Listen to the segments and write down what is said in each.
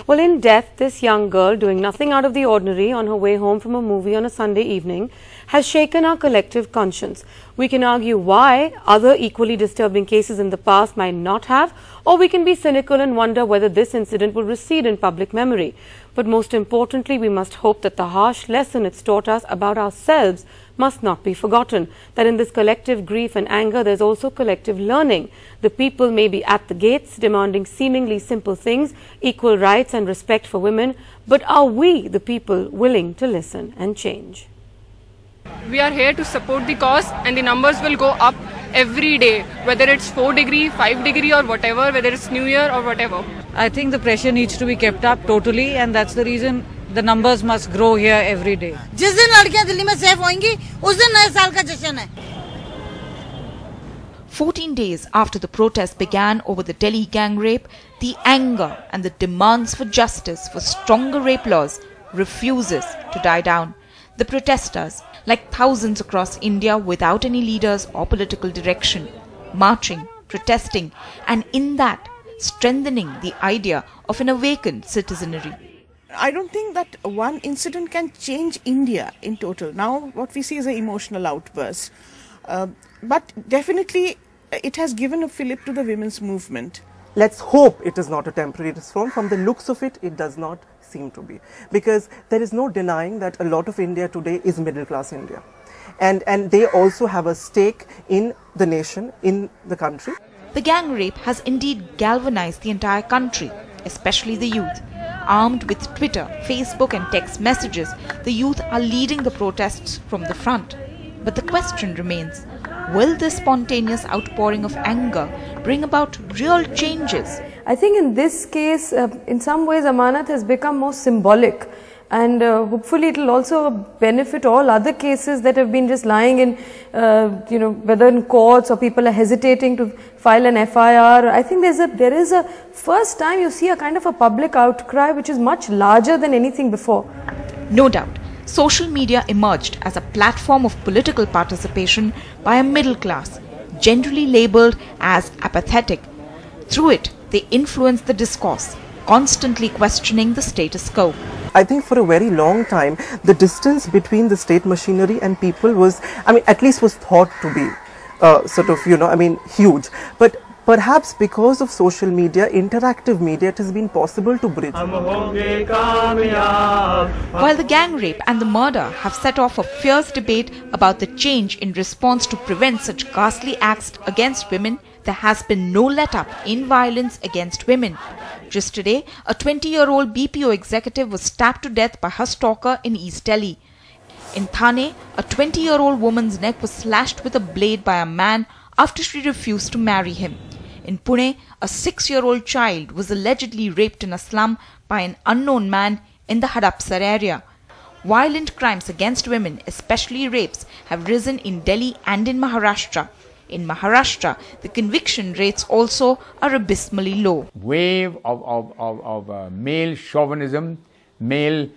Well, in death, this young girl, doing nothing out of the ordinary on her way home from a movie on a Sunday evening, has shaken our collective conscience. We can argue why other equally disturbing cases in the past might not have, or we can be cynical and wonder whether this incident will recede in public memory. But most importantly, we must hope that the harsh lesson it's taught us about ourselves must not be forgotten, that in this collective grief and anger, there's also collective learning. The people may be at the gates demanding seemingly simple things, equal rights and respect for women, but are we, the people, willing to listen and change? We are here to support the cause, and the numbers will go up every day, whether it's 4 degree, 5 degree or whatever, whether it's New Year or whatever. I think the pressure needs to be kept up totally, and that's the reason the numbers must grow here every day. जिस दिन लड़कियां दिल्ली में safe होंगी, उस दिन नए साल का जश्न है. 14 days after the protest began over the Delhi gang rape, the anger and the demands for justice for stronger rape laws refuses to die down. The protesters, like thousands across India without any leaders or political direction, marching, protesting, and in that, strengthening the idea of an awakened citizenry. I don't think that one incident can change India in total. Now what we see is an emotional outburst. But definitely it has given a fillip to the women's movement. Let's hope it is not a temporary response. From the looks of it, it does not seem to be. Because there is no denying that a lot of India today is middle class India. And they also have a stake in the nation, in the country. The gang rape has indeed galvanized the entire country, especially the youth. Armed with Twitter, Facebook and text messages, the youth are leading the protests from the front. But the question remains, will this spontaneous outpouring of anger bring about real changes? I think in this case, in some ways, Amanat has become more symbolic. And hopefully it will also benefit all other cases that have been just lying in, whether in courts or people are hesitating to file an FIR. I think there is a first time you see a kind of a public outcry which is much larger than anything before. No doubt, social media emerged as a platform of political participation by a middle class, generally labelled as apathetic. Through it, they influenced the discourse, constantly questioning the status quo. I think for a very long time, the distance between the state machinery and people was, at least was thought to be huge. But perhaps because of social media, interactive media, it has been possible to bridge. While the gang rape and the murder have set off a fierce debate about the change in response to prevent such ghastly acts against women, there has been no let-up in violence against women. Just today, a 20-year-old BPO executive was stabbed to death by her stalker in East Delhi. In Thane, a 20-year-old woman's neck was slashed with a blade by a man after she refused to marry him. In Pune, a 6-year-old child was allegedly raped in a slum by an unknown man in the Hadapsar area. Violent crimes against women, especially rapes, have risen in Delhi and in Maharashtra. In Maharashtra, the conviction rates also are abysmally low. Wave of male chauvinism, male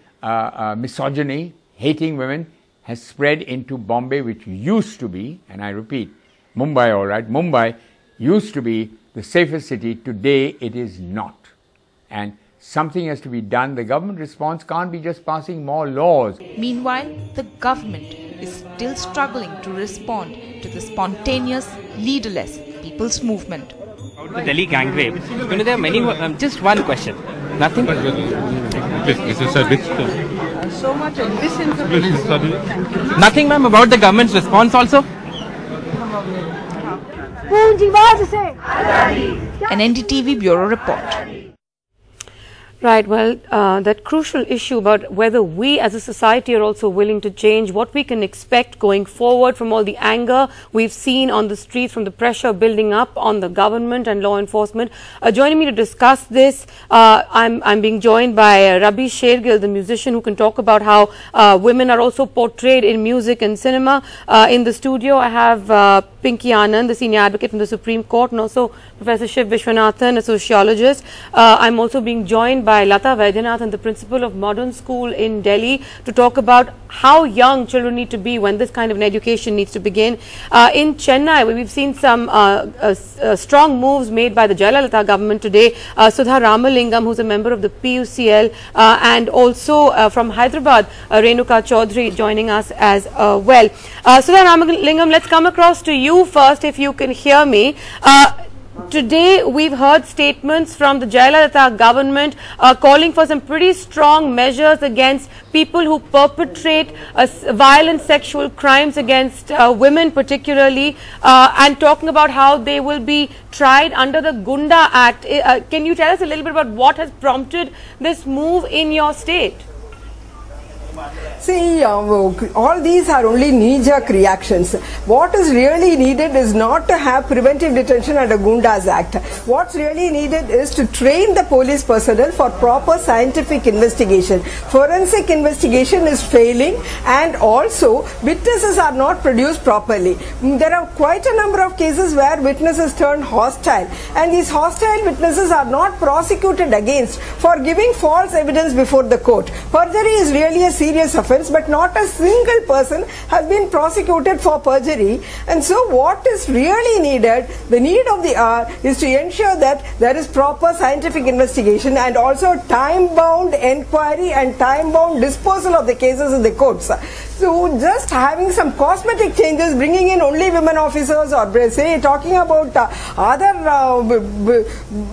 misogyny, hating women has spread into Bombay, which used to be, and I repeat, Mumbai, all right, Mumbai used to be the safest city. Today it is not. And something has to be done. The government response can't be just passing more laws. Meanwhile, the government is still struggling to respond to the spontaneous, leaderless people's movement. The Delhi gang rape. There are many. Just one question. Nothing. So much nothing, ma'am, about the government's response also. An NDTV Bureau report. Right, well, that crucial issue about whether we as a society are also willing to change, what we can expect going forward from all the anger we've seen on the streets, from the pressure building up on the government and law enforcement. Joining me to discuss this, I'm being joined by Rabi Shergill, the musician, who can talk about how women are also portrayed in music and cinema. In the studio, I have Pinky Anand, the senior advocate from the Supreme Court, and also Professor Shiv Vishwanathan, a sociologist. I'm also being joined by by Lata Vaidyanath, the principal of Modern School in Delhi, to talk about how young children need to be when this kind of an education needs to begin. In Chennai, we've seen some strong moves made by the Jayalalitha government today. Sudha Ramalingam, who's a member of the PUCL, and also from Hyderabad, Renuka Chaudhary joining us as well. Sudha Ramalingam, let's come across to you first, if you can hear me. Today, we've heard statements from the Jayalalitha government calling for some pretty strong measures against people who perpetrate violent sexual crimes against women particularly, and talking about how they will be tried under the Gunda Act. Can you tell us a little bit about what has prompted this move in your state? See, all these are only knee-jerk reactions. What is really needed is not to have preventive detention under Gundas Act. What's really needed is to train the police personnel for proper scientific investigation. Forensic investigation is failing, and also witnesses are not produced properly. There are quite a number of cases where witnesses turn hostile, and these hostile witnesses are not prosecuted against for giving false evidence before the court. Perjury is really a serious offence, but not a single person has been prosecuted for perjury. And so what is really needed, the need of the hour, is to ensure that there is proper scientific investigation and also time-bound inquiry and time-bound disposal of the cases in the courts. So just having some cosmetic changes, bringing in only women officers, or say talking about other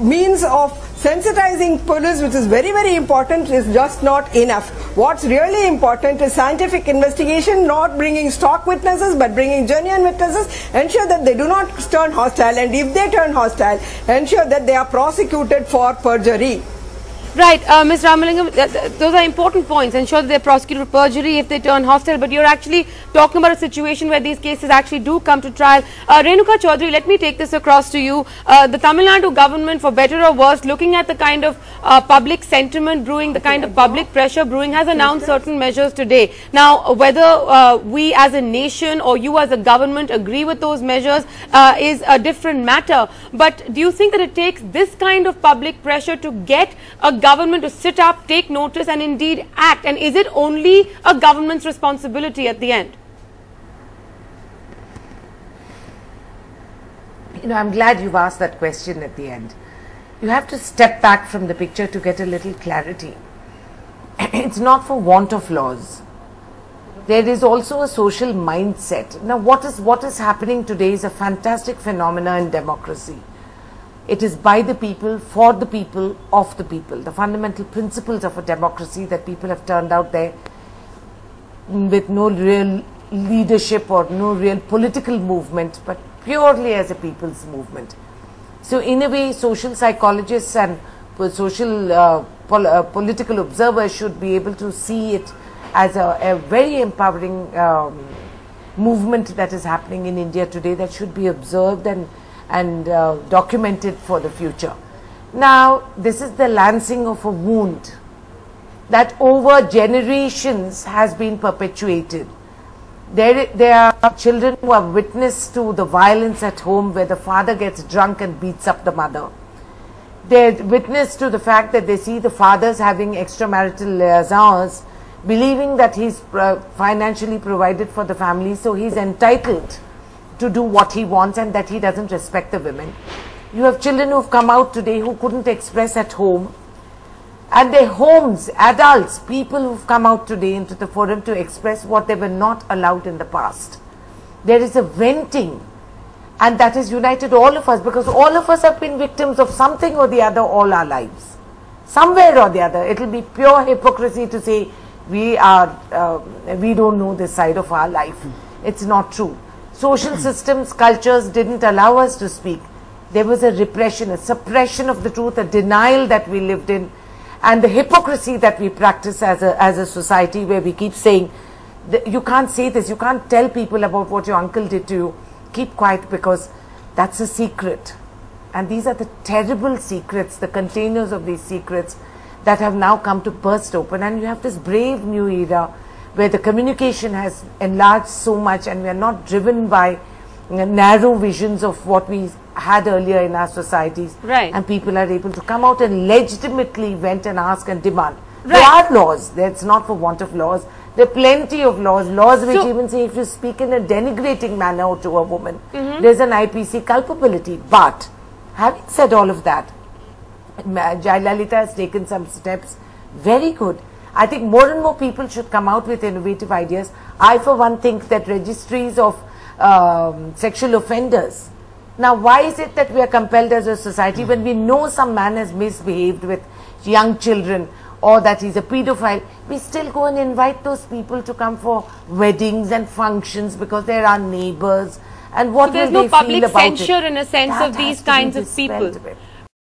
means of sensitizing police, which is very, very important, is just not enough. What's really important is scientific investigation, not bringing stock witnesses, but bringing genuine witnesses, ensure that they do not turn hostile, and if they turn hostile, ensure that they are prosecuted for perjury. Right, Ms. Ramalingam, those are important points. Ensure that they're prosecuted for perjury if they turn hostile, but you're actually talking about a situation where these cases actually do come to trial. Renuka Chaudhary, let me take this across to you. The Tamil Nadu government, for better or worse, looking at the kind of public sentiment brewing, the kind of public pressure brewing, has announced certain measures today. Now, whether we as a nation or you as a government agree with those measures is a different matter. But do you think that it takes this kind of public pressure to get a government to sit up, take notice, and indeed act? And is it only a government's responsibility at the end? You know, I'm glad you've asked that question at the end. You have to step back from the picture to get a little clarity. It's not for want of laws. There is also a social mindset. Now, what is happening today is a fantastic phenomena in democracy. It is by the people, for the people, of the people. The fundamental principles of a democracy that people have turned out there with no real leadership or no real political movement, but purely as a people's movement. So in a way, social psychologists and social political observers should be able to see it as a very empowering movement that is happening in India today, that should be observed and documented for the future. Now, this is the lancing of a wound that over generations has been perpetuated. There are children who are witness to the violence at home, where the father gets drunk and beats up the mother. They're witness to the fact that they see the fathers having extramarital liaisons, believing that he's financially provided for the family, so he's entitled to do what he wants, and that he doesn't respect the women. You have children who have come out today who couldn't express at home, and their homes, adults, people who've come out today into the forum to express what they were not allowed in the past. There is a venting, and that has united all of us, because all of us have been victims of something or the other all our lives. Somewhere or the other. It will be pure hypocrisy to say we don't know this side of our life. It's not true. Social systems, cultures didn't allow us to speak. There was a repression, a suppression of the truth, a denial that we lived in, and the hypocrisy that we practice as a society, where we keep saying, you can't say this, you can't tell people about what your uncle did to you. Keep quiet, because that's a secret. And these are the terrible secrets, the containers of these secrets that have now come to burst open. And you have this brave new era where the communication has enlarged so much, and we are not driven by narrow visions of what we had earlier in our societies. Right. And people are able to come out and legitimately vent and ask and demand. Right. There are laws. That's not for want of laws. There are plenty of laws. Laws which even say if you speak in a denigrating manner to a woman, there's an IPC culpability. But having said all of that, Jayalalitha has taken some steps. Very good. I think more and more people should come out with innovative ideas. I, for one, think that registries of sexual offenders. Now, why is it that we are compelled as a society when we know some man has misbehaved with young children or that he's a pedophile, we still go and invite those people to come for weddings and functions because they're our neighbors. And what so there's will no they feel public about censure it? in a sense That of these has to be kinds of dispelled people. with.